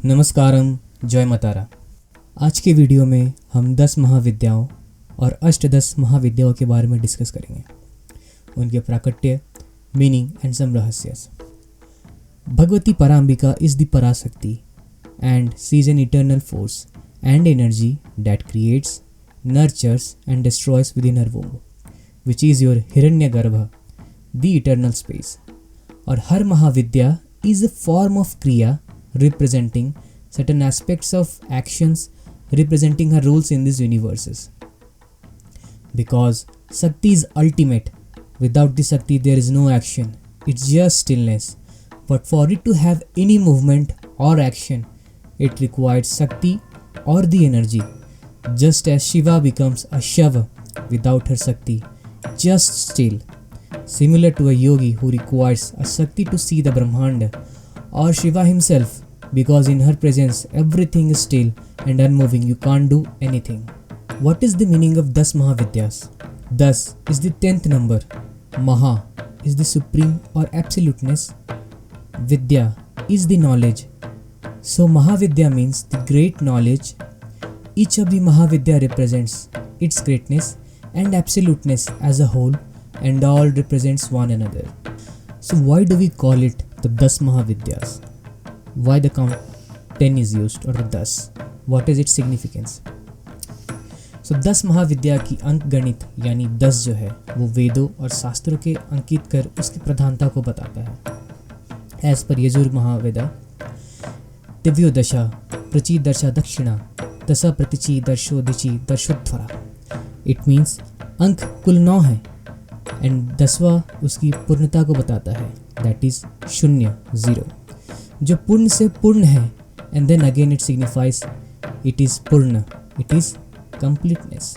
नमस्कारम, जय मातारा। आज के वीडियो में हम 10 महाविद्याओं और अष्टदश महाविद्याओं के बारे में डिस्कस करेंगे, उनके प्राकट्य, मीनिंग एंड सम रहस्यस। Bhagavati Parambika is the Parashakti and she is an eternal force and energy that creates, nurtures and destroys within her womb, which is your Hiranyagarbha, the eternal space. और हर महाविद्या is a form of kriya representing certain aspects of actions representing her roles in these universes. Because Shakti is ultimate. Without the Shakti there is no action. It's just stillness. But for it to have any movement or action, it requires Shakti or the energy. Just as Shiva becomes a Shava without her Shakti, just still. Similar to a yogi who requires a Shakti to see the Brahmanda, or Shiva himself, because in her presence everything is still and unmoving, you can't do anything. What is the meaning of 10 Mahavidyas? 10 is the 10th number. Maha is the supreme or absoluteness. Vidya is the knowledge. So Mahavidya means the great knowledge. Each of the Mahavidya represents its greatness and absoluteness as a whole, and all represents one another. So why do we call it the 10 Mahavidyas? Why the count 10 is used, or the 10? What is its significance? So 10 महाविद्या की अंक गणित यानी 10 जो है वो वेदों और शास्त्रों के अंकित कर उसकी प्रधानता को बताता है। As per यजुर महावेदा, दिव्यो दशा प्रचि दर्शा दक्षिणा दशा प्रतिचि दर्शो दिचि दर्शोध्वरा। इट मीन्स अंक कुल 9 है एंड 10वां उसकी पूर्णता को बताता है, दैट इज शून्य, 0, जो पूर्ण से पूर्ण है। And then again it signifies it is purna, it is completeness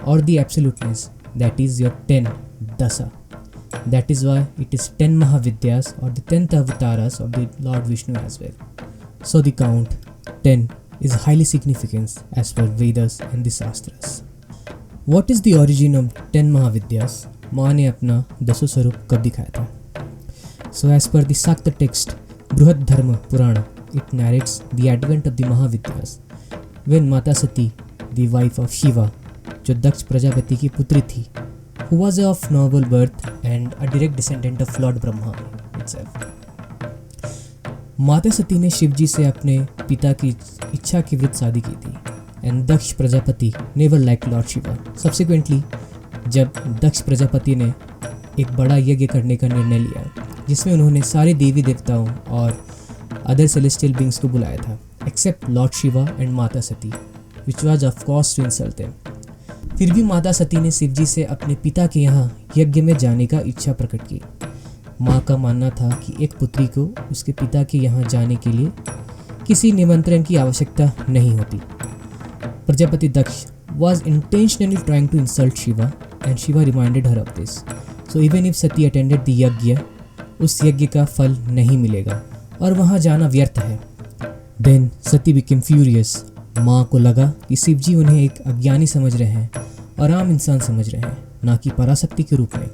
और the absoluteness, that is your 10 dasha. That is why it is 10 Mahavidyas और the 10th avataras of the lord Vishnu as well. So the count 10 is highly significance as per Vedas and the Shastras. What is the origin of 10 Mahavidyas? माँ ने अपना 10 स्वरूप कब दिखाया था? So as per the Shakta text Brihad Dharma Purana, it narrates the advent of the Mahavidyas when Mata Sati, the wife of Shiva, जो दक्ष प्रजापति की पुत्री थी, who was of noble birth and a direct descendant of lord Brahma itself. Mata Sati ने शिवजी से अपने पिता की इच्छा की विरुद्ध शादी की थी and Daksha Prajapati never like lord Shiva. Subsequently जब दक्ष प्रजापति ने एक बड़ा यज्ञ करने का निर्णय लिया जिसमें उन्होंने सारे देवी देवताओं और अदर सेलेस्टियल बींग्स को बुलाया था accept Lord Shiva and Mata Sati, which was of course to insult them. फिर भी माता सती ने शिवजी से अपने पिता के यहाँ यज्ञ में जाने का इच्छा प्रकट की। माँ का मानना था कि एक पुत्री को उसके पिता के यहाँ जाने के लिए किसी निमंत्रण की आवश्यकता नहीं होती। Prajapati Daksha was intentionally trying to insult Shiva and Shiva reminded her of this. So even if Sati attended the यज्ञ, उस यज्ञ का फल नहीं मिलेगा और वहाँ जाना व्यर्थ है। Then Sati became furious. माँ को लगा कि शिवजी उन्हें एक अज्ञानी समझ रहे हैं और आम इंसान समझ रहे हैं, ना कि पराशक्ति के रूप में।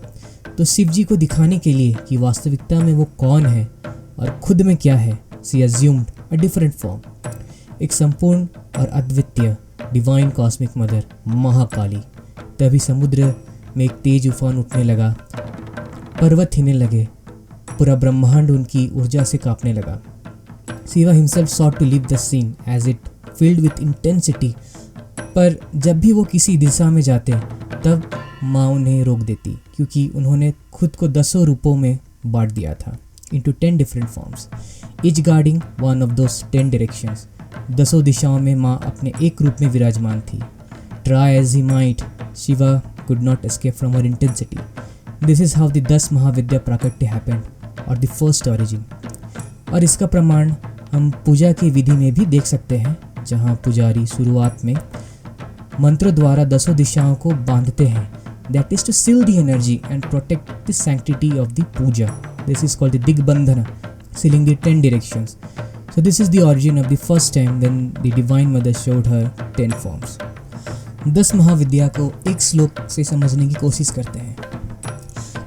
तो शिवजी को दिखाने के लिए कि वास्तविकता में वो कौन है और खुद में क्या है, she assumed a different form. एक संपूर्ण और अद्वितीय डिवाइन कॉस्मिक मदर महाकाली। तभी समुद्र में एक तेज उफान उठने लगा, पर्वत हिलने लगे, पूरा ब्रह्मांड उनकी ऊर्जा से कांपने लगा। Shiva himself sought to leave the scene as it filled with intensity, पर जब भी वो किसी दिशा में जाते तब माँ उन्हें रोक देती, क्योंकि उन्होंने खुद को 10 रूपों में बांट दिया था into 10 different forms, each guarding one of those 10 directions. 10 दिशाओं में माँ अपने एक रूप में विराजमान थी। Try as he might, Shiva could not escape from her intensity. This is how the 10 महाविद्या प्राकट्य happened, or the first origin. और इसका प्रमाण हम पूजा की विधि में भी देख सकते हैं, जहाँ पुजारी शुरुआत में मंत्रों द्वारा 10 दिशाओं को बांधते हैं, that is to seal the energy and protect the sanctity of the puja. This is called the Digbandhana, sealing the 10 directions. So this is the origin of the first time when the Divine Mother showed her 10 forms. 10 महाविद्या को एक श्लोक से समझने की कोशिश करते हैं।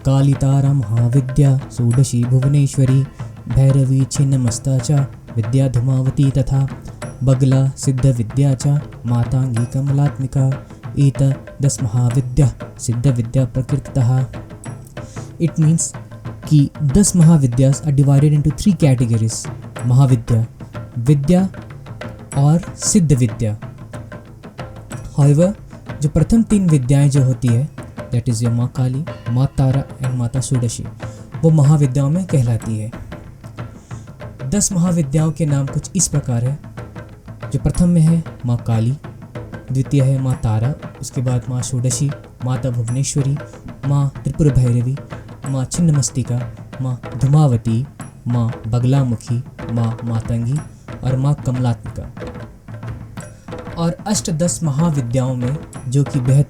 कालितारा महाविद्या षोडशी भुवनेश्वरी भैरवी छिन्नमस्ता च विद्या धूमावती तथा बगला सिद्ध विद्या च मातांगी कमलात्मिका एत 10 महाविद्या सिद्ध विद्या प्रकृतः। इट मीन्स कि 10 महाविद्यास आर डिवाइडेड इनटू 3 कैटेगरीज, महाविद्या, विद्या और सिद्ध विद्या। हाउएवर जो प्रथम 3 विद्याएं जो होती है दैट इज़ योर माँ काली, माँ तारा एंड माता षोडशी, वो महाविद्याओं में कहलाती है। 10 महाविद्याओं के नाम कुछ इस प्रकार है। जो प्रथम में है माँ काली, द्वितीय है माँ तारा, उसके बाद माँ षोडशी, माता भुवनेश्वरी, माँ त्रिपुर भैरवी, माँ छिन्नमस्तिका, माँ धूमावती, माँ बगलामुखी, माँ मातंगी और माँ कमलात्मिका। और अष्टदश महाविद्याओं में जो कि बेहद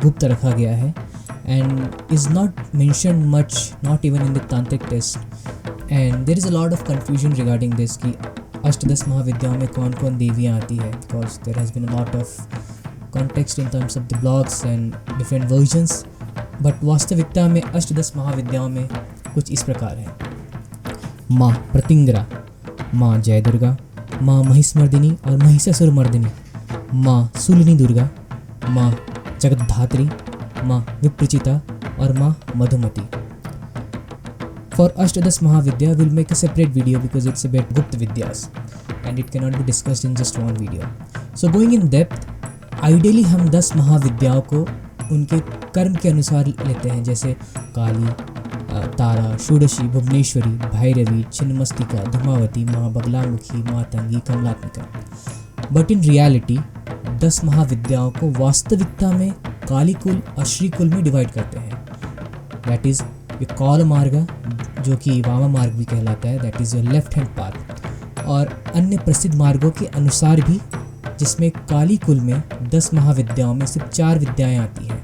गुप्त रखा गया है and is not mentioned much, not even in the tantric test, and there is a lot of confusion regarding this कि अष्टदश महाविद्याओं में कौन कौन देवियाँ आती है, because there has been a lot of context in terms of the blogs and different versions, but वास्तविकता में अष्टदश महाविद्याओं में कुछ इस प्रकार है। माँ प्रतिंगरा, माँ जय दुर्गा, माँ महिषमर्दिनी और महिषासुरमर्दिनी, माँ शूलिनी दुर्गा, माँ जगद्धात्री, माँ विप्रचिता और माँ Madhumati. For Ashtadash Mahavidya, we'll make a separate video because it's about Gupta Vidyas and it cannot be discussed in just one video. So going in depth, ideally हम 10 महाविद्याओं को उनके कर्म के अनुसार लेते हैं, जैसे काली, तारा, षोडशी, भुवनेश्वरी, भैरवी, छिन्नमस्तिका, धूमावती, माँ Baglamukhi, Matangi, Kamalatmika. But in reality 10 महाविद्याओं को वास्तविकता में काली कुल और श्री कुल में डिवाइड करते हैं। दैट इज़ ये कौल मार्ग जो कि वामा मार्ग भी कहलाता है, that is your left hand path, और अन्य प्रसिद्ध मार्गों के अनुसार भी, जिसमें काली कुल में 10 महाविद्याओं में सिर्फ 4 विद्याएं आती हैं,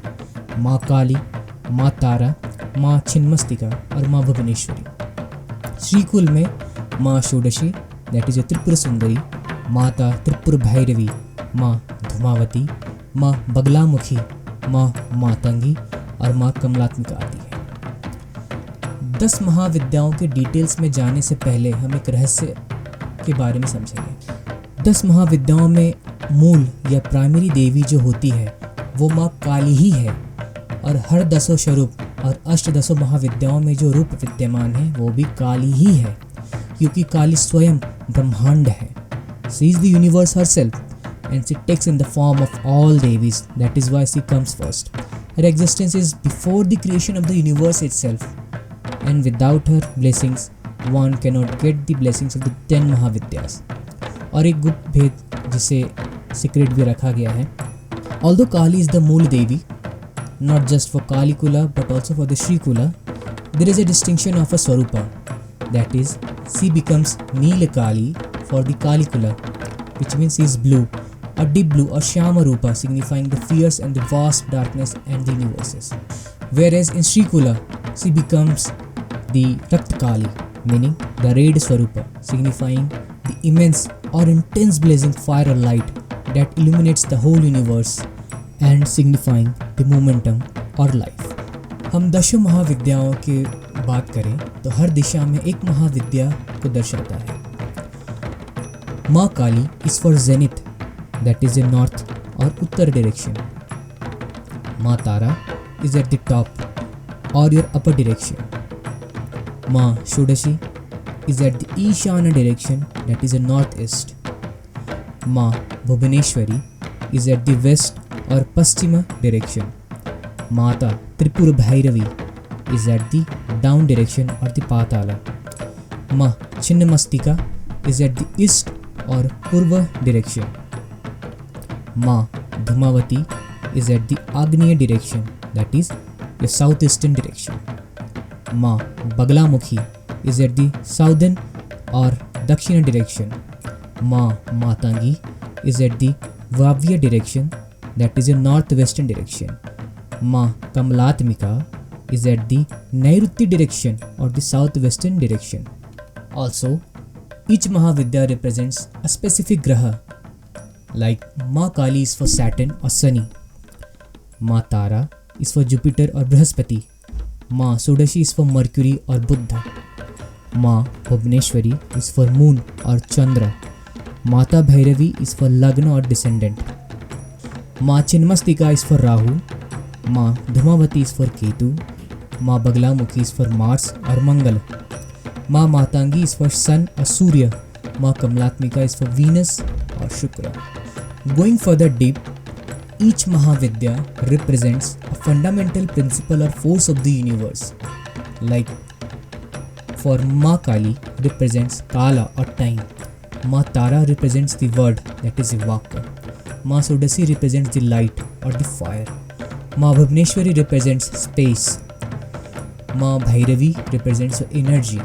माँ काली, माँ तारा, माँ छिन्नमस्तिका और माँ भुवनेश्वरी। श्री कुल में माँ षोडशी दैट इज़ योर त्रिपुर सुंदरी, माता त्रिपुर भैरवी, माँ धूमावती, माँ बगलामुखी, माँ मातंगी और माँ कमलात्मिका आती है। 10 महाविद्याओं के डिटेल्स में जाने से पहले हम एक रहस्य के बारे में समझेंगे। 10 महाविद्याओं में मूल या प्राइमरी देवी जो होती है वो माँ काली ही है, और हर 10 स्वरूप और अष्टदशों महाविद्याओं में जो रूप विद्यमान है वो भी काली ही है, क्योंकि काली स्वयं ब्रह्मांड है। She is the universe herself and she takes in the form of all devis. That is why she comes first. Her existence is before the creation of the universe itself, and without her blessings one cannot get the blessings of the 10 Mahavidyas. और एक गुप्त भेद जिसे secret भी रखा गया है, although Kali is the मूल देवी, not just for Kali Kula but also for the Shri Kula, there is a distinction of a Swarupa, that is she becomes Neela Kali for the Kali Kula, which means she is blue, a deep blue or Shyama Rupa, signifying the fierce and the vast darkness and the universes. Whereas in Shri Kula, she becomes the Rakt Kali, meaning the red Swarupa, signifying the immense or intense blazing fire or light that illuminates the whole universe and signifying the momentum or life. हम 10 महाविद्याओं की बात करें तो हर दिशा में एक महाविद्या को दर्शाता है। माँ काली is for zenith, that is in north और उत्तर direction. माँ तारा is at the top or your upper direction. माँ षोडशी is at the ईशान्य direction, that is in northeast. माँ Bhuvaneshwari is at the west और पश्चिम direction. माता Tripura Bhairavi is at the down direction or the पाताला. माँ Chhinnamastika is at the east और पूर्व direction. माँ Dhumavati is at the आग्नेय direction, that is the southeastern direction. माँ Baglamukhi is at the southern और दक्षिण direction. माँ मातंगी is at the वायव्य direction, that is the northwestern direction. माँ कमलात्मिका is at the नैऋत्य direction or the southwestern direction. Also, each Mahavidya represents a specific graha, like माँ काली is for Saturn or Sunny, माँ तारा is for Jupiter or Brihaspati, माँ षोडशी is for Mercury or Buddha, Ma Bhuvneshwari is for moon or Chandra. Mata Bhairavi is for Lagna or descendant. Ma Chinmastika is for Rahu. Ma Dhumavati is for Ketu. Ma Baglamukhi is for Mars or Mangal. Ma Matangi is for Sun or Surya. Ma Kamlatmika is for Venus or Shukra. Going further deep, each Mahavidya represents a fundamental principle or force of the universe. Like for Ma Kali represents Kala or time. Ma Tara represents the word, that is Vaka. Ma Sudasi represents the light or the fire. Ma Bhuvneshwari represents space. Ma Bhairavi represents your energy.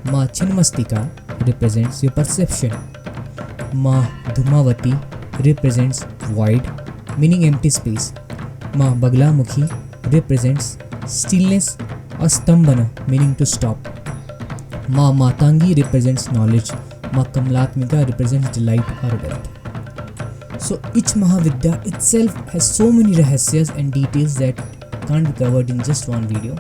Ma Chinmastika represents your perception. Ma Dhumavati represents void, meaning empty space. Ma Baglamukhi represents stillness or stambhana, meaning to stop. Ma Matangi represents knowledge. Ma Kamlatmika represents delight or wealth. So each Mahavidya itself has so many rahasyas and details that can't be covered in just one video.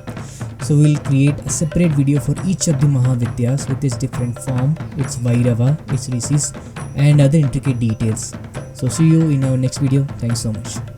So we'll create a separate video for each of the Mahavidyas with its different form, its Vairava, its rishis and other intricate details. So see you in our next video. Thanks so much.